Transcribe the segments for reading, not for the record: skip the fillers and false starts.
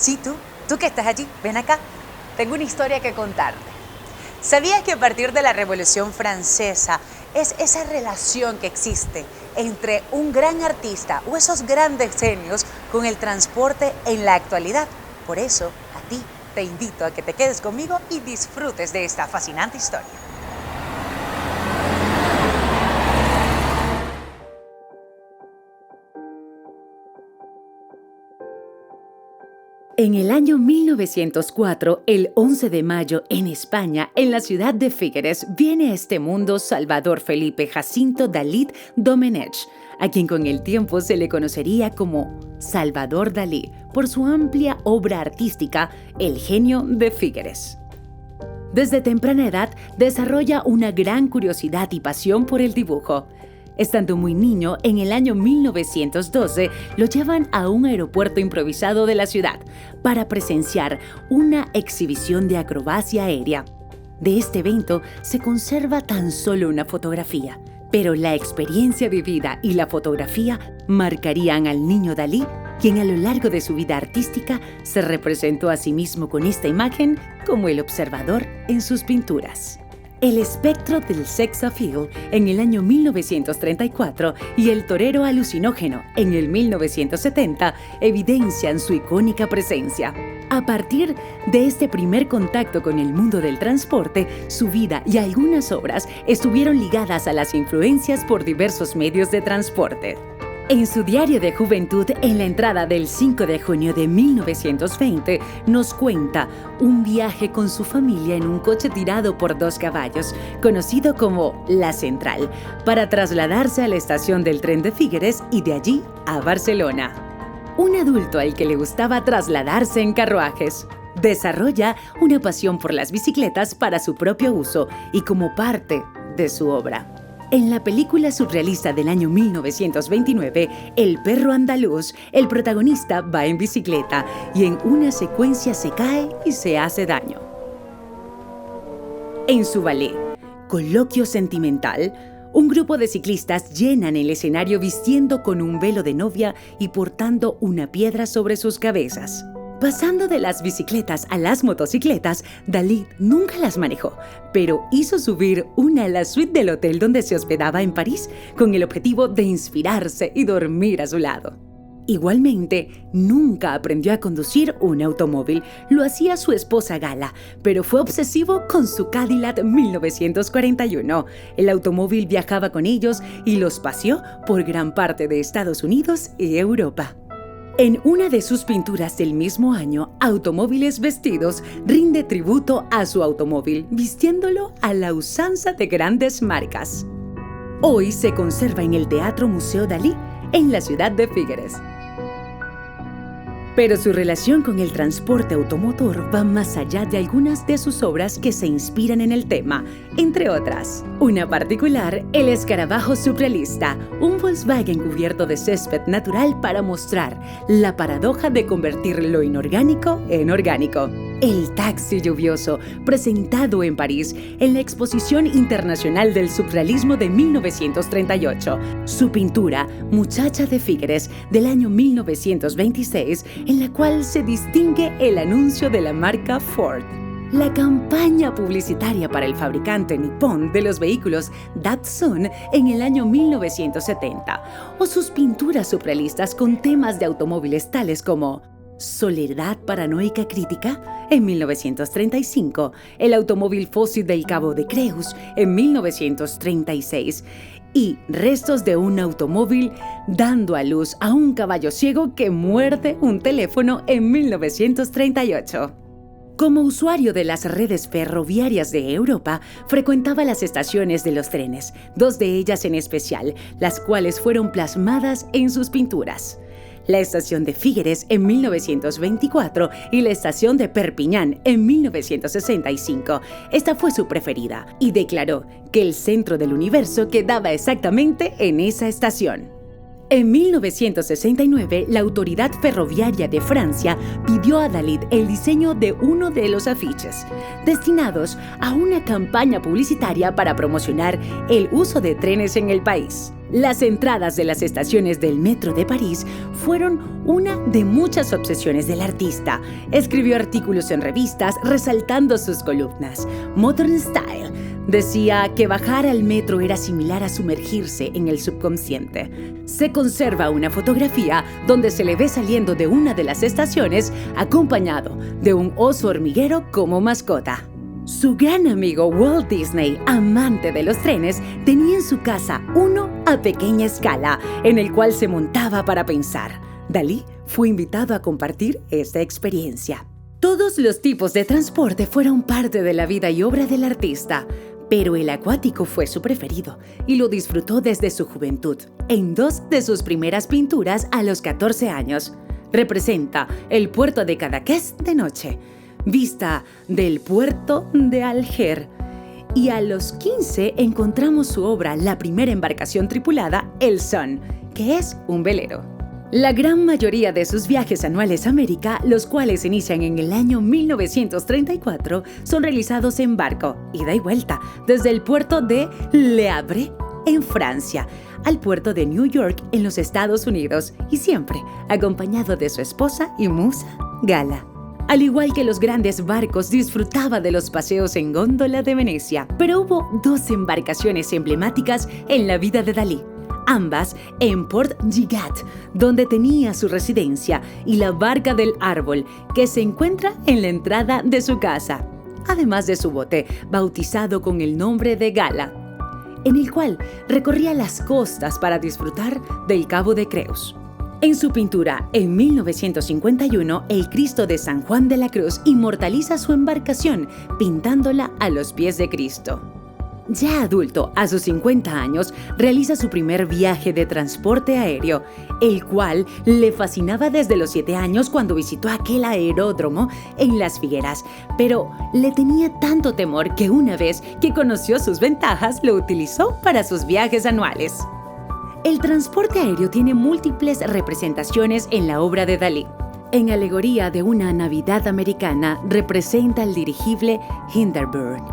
Sí, tú que estás allí, ven acá. Tengo una historia que contarte. ¿Sabías que a partir de la Revolución Francesa es esa relación que existe entre un gran artista o esos grandes genios con el transporte en la actualidad? Por eso, a ti te invito a que te quedes conmigo y disfrutes de esta fascinante historia. En el año 1904, el 11 de mayo, en España, en la ciudad de Figueres, viene a este mundo Salvador Felipe Jacinto Dalit Domenech, a quien con el tiempo se le conocería como Salvador Dalí, por su amplia obra artística, El genio de Figueres. Desde temprana edad, desarrolla una gran curiosidad y pasión por el dibujo. Estando muy niño, en el año 1912, lo llevan a un aeropuerto improvisado de la ciudad para presenciar una exhibición de acrobacia aérea. De este evento se conserva tan solo una fotografía, pero la experiencia vivida y la fotografía marcarían al niño Dalí, quien a lo largo de su vida artística se representó a sí mismo con esta imagen como el observador en sus pinturas. El espectro del sex appeal en el año 1934 y el torero alucinógeno en el 1970 evidencian su icónica presencia. A partir de este primer contacto con el mundo del transporte, su vida y algunas obras estuvieron ligadas a las influencias por diversos medios de transporte. En su diario de juventud, en la entrada del 5 de junio de 1920, nos cuenta un viaje con su familia en un coche tirado por 2 caballos, conocido como La Central, para trasladarse a la estación del tren de Figueres y de allí a Barcelona. Un adulto al que le gustaba trasladarse en carruajes. Desarrolla una pasión por las bicicletas para su propio uso y como parte de su obra. En la película surrealista del año 1929, El perro andaluz, el protagonista va en bicicleta y en una secuencia se cae y se hace daño. En su ballet, Coloquio sentimental, un grupo de ciclistas llenan el escenario vistiendo con un velo de novia y portando una piedra sobre sus cabezas. Pasando de las bicicletas a las motocicletas, Dalí nunca las manejó, pero hizo subir una a la suite del hotel donde se hospedaba en París con el objetivo de inspirarse y dormir a su lado. Igualmente, nunca aprendió a conducir un automóvil, lo hacía su esposa Gala, pero fue obsesivo con su Cadillac 1941. El automóvil viajaba con ellos y los paseó por gran parte de Estados Unidos y Europa. En una de sus pinturas del mismo año, Automóviles vestidos, rinde tributo a su automóvil, vistiéndolo a la usanza de grandes marcas. Hoy se conserva en el Teatro Museo Dalí, en la ciudad de Figueres. Pero su relación con el transporte automotor va más allá de algunas de sus obras que se inspiran en el tema, entre otras. Una particular, El escarabajo surrealista, un Volkswagen cubierto de césped natural para mostrar la paradoja de convertir lo inorgánico en orgánico. El taxi lluvioso, presentado en París en la Exposición Internacional del Surrealismo de 1938. Su pintura, Muchacha de Figueres, del año 1926, en la cual se distingue el anuncio de la marca Ford. La campaña publicitaria para el fabricante nipón de los vehículos Datsun en el año 1970, o sus pinturas surrealistas con temas de automóviles tales como Soledad paranoica crítica en 1935, el automóvil fósil del Cabo de Creus en 1936 y Restos de un automóvil dando a luz a un caballo ciego que muerde un teléfono en 1938. Como usuario de las redes ferroviarias de Europa, frecuentaba las estaciones de los trenes, 2 de ellas en especial, las cuales fueron plasmadas en sus pinturas. La estación de Figueres en 1924 y la estación de Perpiñán en 1965. Esta fue su preferida y declaró que el centro del universo quedaba exactamente en esa estación. En 1969, la Autoridad Ferroviaria de Francia pidió a Dalí el diseño de uno de los afiches, destinados a una campaña publicitaria para promocionar el uso de trenes en el país. Las entradas de las estaciones del metro de París fueron una de muchas obsesiones del artista. Escribió artículos en revistas resaltando sus columnas. Modern Style decía que bajar al metro era similar a sumergirse en el subconsciente. Se conserva una fotografía donde se le ve saliendo de una de las estaciones acompañado de un oso hormiguero como mascota. Su gran amigo Walt Disney, amante de los trenes, tenía en su casa uno a pequeña escala, en el cual se montaba para pensar. Dalí fue invitado a compartir esta experiencia. Todos los tipos de transporte fueron parte de la vida y obra del artista, pero el acuático fue su preferido y lo disfrutó desde su juventud, en dos de sus primeras pinturas a los 14 años. Representa el puerto de Cadaqués de noche, vista del puerto de Alger. Y a los 15 encontramos su obra La primera embarcación tripulada, el Sun, que es un velero. La gran mayoría de sus viajes anuales a América, los cuales inician en el año 1934, son realizados en barco, ida y vuelta, desde el puerto de Le Havre, en Francia, al puerto de New York, en los Estados Unidos, y siempre acompañado de su esposa y musa, Gala. Al igual que los grandes barcos, disfrutaba de los paseos en góndola de Venecia. Pero hubo dos embarcaciones emblemáticas en la vida de Dalí, ambas en Port Gigat, donde tenía su residencia, y la barca del árbol, que se encuentra en la entrada de su casa, además de su bote, bautizado con el nombre de Gala, en el cual recorría las costas para disfrutar del Cabo de Creus. En su pintura, en 1951, el Cristo de San Juan de la Cruz inmortaliza su embarcación, pintándola a los pies de Cristo. Ya adulto, a sus 50 años, realiza su primer viaje de transporte aéreo, el cual le fascinaba desde los 7 años cuando visitó aquel aeródromo en Las Figueras, pero le tenía tanto temor que una vez que conoció sus ventajas, lo utilizó para sus viajes anuales. El transporte aéreo tiene múltiples representaciones en la obra de Dalí. En alegoría de una Navidad americana, representa el dirigible Hindenburg,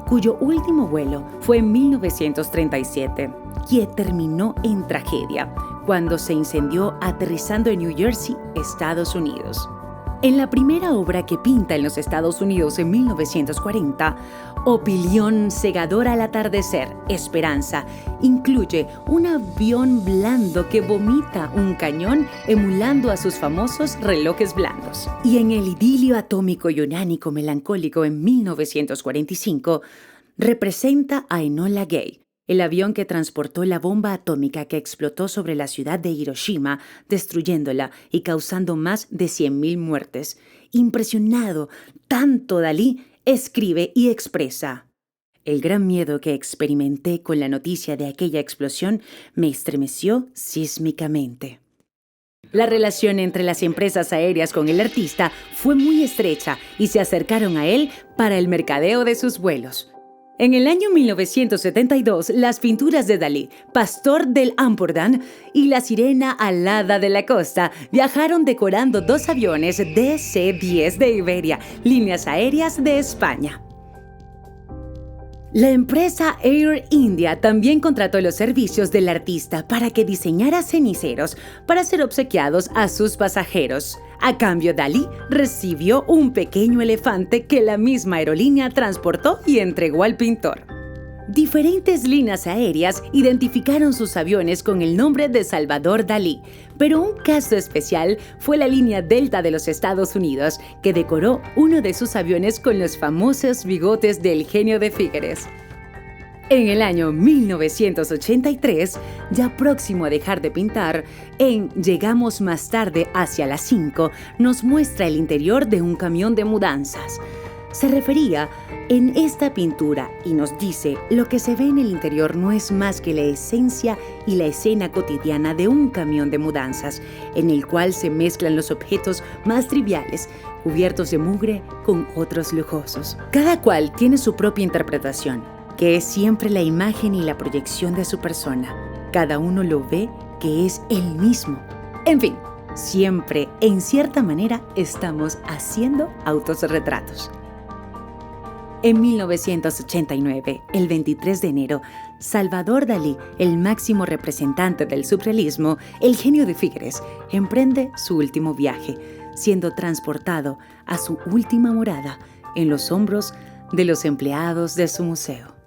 cuyo último vuelo fue en 1937, que terminó en tragedia cuando se incendió aterrizando en New Jersey, Estados Unidos. En la primera obra que pinta en los Estados Unidos en 1940, Opinión cegadora al atardecer, Esperanza, incluye un avión blando que vomita un cañón emulando a sus famosos relojes blandos. Y en el idilio atómico y onánico melancólico en 1945, representa a Enola Gay, el avión que transportó la bomba atómica que explotó sobre la ciudad de Hiroshima, destruyéndola y causando más de 100.000 muertes. Impresionado, tanto Dalí escribe y expresa: el gran miedo que experimenté con la noticia de aquella explosión me estremeció sísmicamente. La relación entre las empresas aéreas con el artista fue muy estrecha y se acercaron a él para el mercadeo de sus vuelos. En el año 1972, las pinturas de Dalí, Pastor del Ampurdán y La sirena alada de la costa, viajaron decorando 2 aviones DC-10 de Iberia, líneas aéreas de España. La empresa Air India también contrató los servicios del artista para que diseñara ceniceros para ser obsequiados a sus pasajeros. A cambio, Dalí recibió un pequeño elefante que la misma aerolínea transportó y entregó al pintor. Diferentes líneas aéreas identificaron sus aviones con el nombre de Salvador Dalí, pero un caso especial fue la línea Delta de los Estados Unidos, que decoró uno de sus aviones con los famosos bigotes del genio de Figueres. En el año 1983, ya próximo a dejar de pintar, en Llegamos más tarde hacia las 5, nos muestra el interior de un camión de mudanzas. Se refería en esta pintura y nos dice: lo que se ve en el interior no es más que la esencia y la escena cotidiana de un camión de mudanzas, en el cual se mezclan los objetos más triviales, cubiertos de mugre, con otros lujosos. Cada cual tiene su propia interpretación, que es siempre la imagen y la proyección de su persona. Cada uno lo ve que es él mismo. En fin, siempre, en cierta manera, estamos haciendo autorretratos. En 1989, el 23 de enero, Salvador Dalí, el máximo representante del surrealismo, el genio de Figueres, emprende su último viaje, siendo transportado a su última morada en los hombros de los empleados de su museo.